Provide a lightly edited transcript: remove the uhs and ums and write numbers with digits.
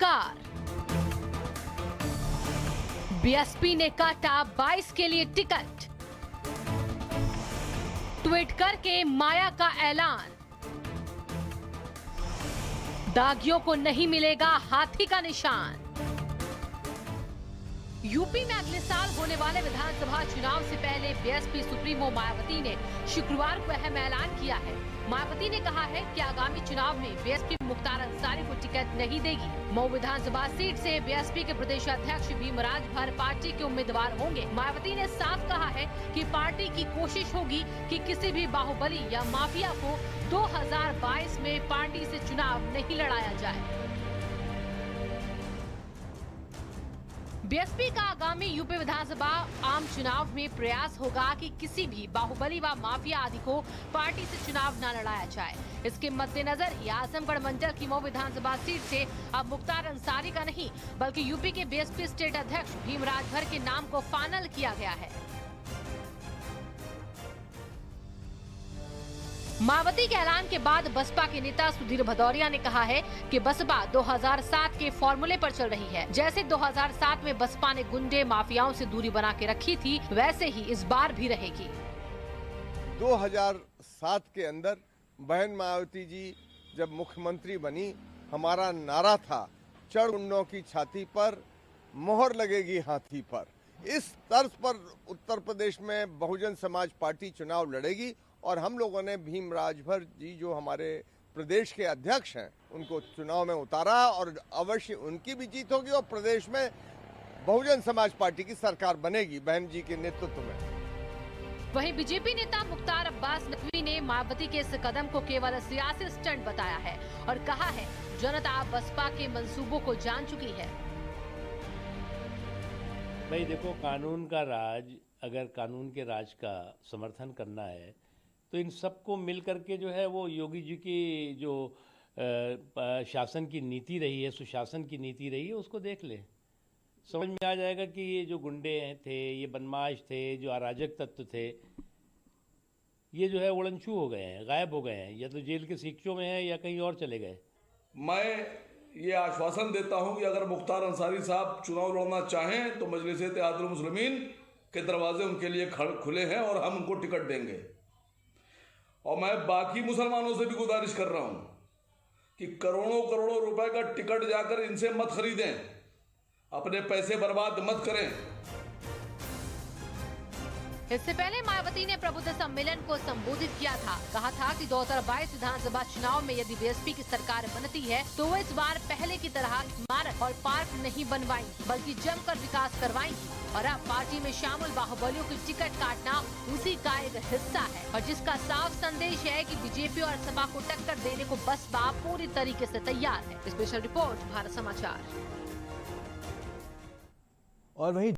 हुंकार। बीएसपी ने काटा 22 के लिए टिकट। ट्वीट करके माया का ऐलान। दागियों को नहीं मिलेगा हाथी का निशान। यूपी में अगले साल होने वाले विधानसभा चुनाव से पहले बीएसपी सुप्रीमो मायावती ने शुक्रवार को अहम ऐलान किया है। मायावती ने कहा है कि आगामी चुनाव में बीएसपी मुख्तार अंसारी को टिकट नहीं देगी। मऊ विधानसभा सीट से बीएसपी के प्रदेश अध्यक्ष भीमराज भर पार्टी के उम्मीदवार होंगे। मायावती ने साफ कहा है कि पार्टी की कोशिश होगी कि किसी भी बाहुबली या माफिया को 2022 में पार्टी से चुनाव नहीं लड़ाया जाए। बीएसपी का आगामी यूपी विधानसभा आम चुनाव में प्रयास होगा कि किसी भी बाहुबली व माफिया आदि को पार्टी से चुनाव न लड़ाया जाए। इसके मद्देनजर ही आजमगढ़ मंडल की मऊ विधानसभा सीट से अब मुख्तार अंसारी का नहीं बल्कि यूपी के बीएसपी स्टेट अध्यक्ष भीमराज भर के नाम को फाइनल किया गया है। मायावती के ऐलान के बाद बसपा के नेता सुधीर भदौरिया ने कहा है कि बसपा 2007 के फॉर्मूले पर चल रही है। जैसे 2007 में बसपा ने गुंडे माफियाओं से दूरी बना के रखी थी, वैसे ही इस बार भी रहेगी। 2007 के अंदर बहन मायावती जी जब मुख्यमंत्री बनी, हमारा नारा था चढ़ गुंडों की छाती पर मोहर लगेगी हाथी पर। इस तर्ज पर उत्तर प्रदेश में बहुजन समाज पार्टी चुनाव लड़ेगी और हम लोगों ने भीमराज भर जी जो हमारे प्रदेश के अध्यक्ष हैं उनको चुनाव में उतारा और अवश्य उनकी भी जीत होगी और प्रदेश में बहुजन समाज पार्टी की सरकार बनेगी बहन जी के नेतृत्व में। वहीं बीजेपी नेता मुख्तार अब्बास नकवी ने मायावती के इस कदम को केवल सियासी स्टंट बताया है और कहा है जनता बसपा के मंसूबों को जान चुकी है। भाई देखो, कानून का राज, अगर कानून के राज का समर्थन करना है तो इन सबको मिल करके जो है वो योगी जी की जो शासन की नीति रही है, सुशासन की नीति रही है, उसको देख ले, समझ में आ जाएगा कि ये जो गुंडे थे, ये बदमाश थे, जो अराजक तत्व थे, ये जो है उड़नछू हो गए हैं, गायब हो गए हैं, या तो जेल के शिक्षों में है या कहीं और चले गए। मैं ये आश्वासन देता हूं कि अगर मुख्तार अंसारी साहब चुनाव लड़ना चाहें तो मजलिस इत्तेहादुल मुस्लिमीन के दरवाजे उनके लिए खुले हैं और हम उनको टिकट देंगे। और मैं बाकी मुसलमानों से भी गुजारिश कर रहा हूं कि करोड़ों करोड़ों रुपए का टिकट जाकर इनसे मत खरीदें, अपने पैसे बर्बाद मत करें। इससे पहले मायावती ने प्रबुद्ध सम्मेलन को संबोधित किया था। कहा था कि 2022 विधानसभा चुनाव में यदि बीएसपी की सरकार बनती है तो वो इस बार पहले की तरह इमारत और पार्क नहीं बनवाएंगी बल्कि जमकर विकास करवाएंगी। और अब पार्टी में शामिल बाहुबलियों की टिकट काटना उसी का एक हिस्सा है और जिसका साफ संदेश है कि बीजेपी और सपा को टक्कर देने को बसपा पूरी तरीके से तैयार है। स्पेशल रिपोर्ट, भारत समाचार। और वहीं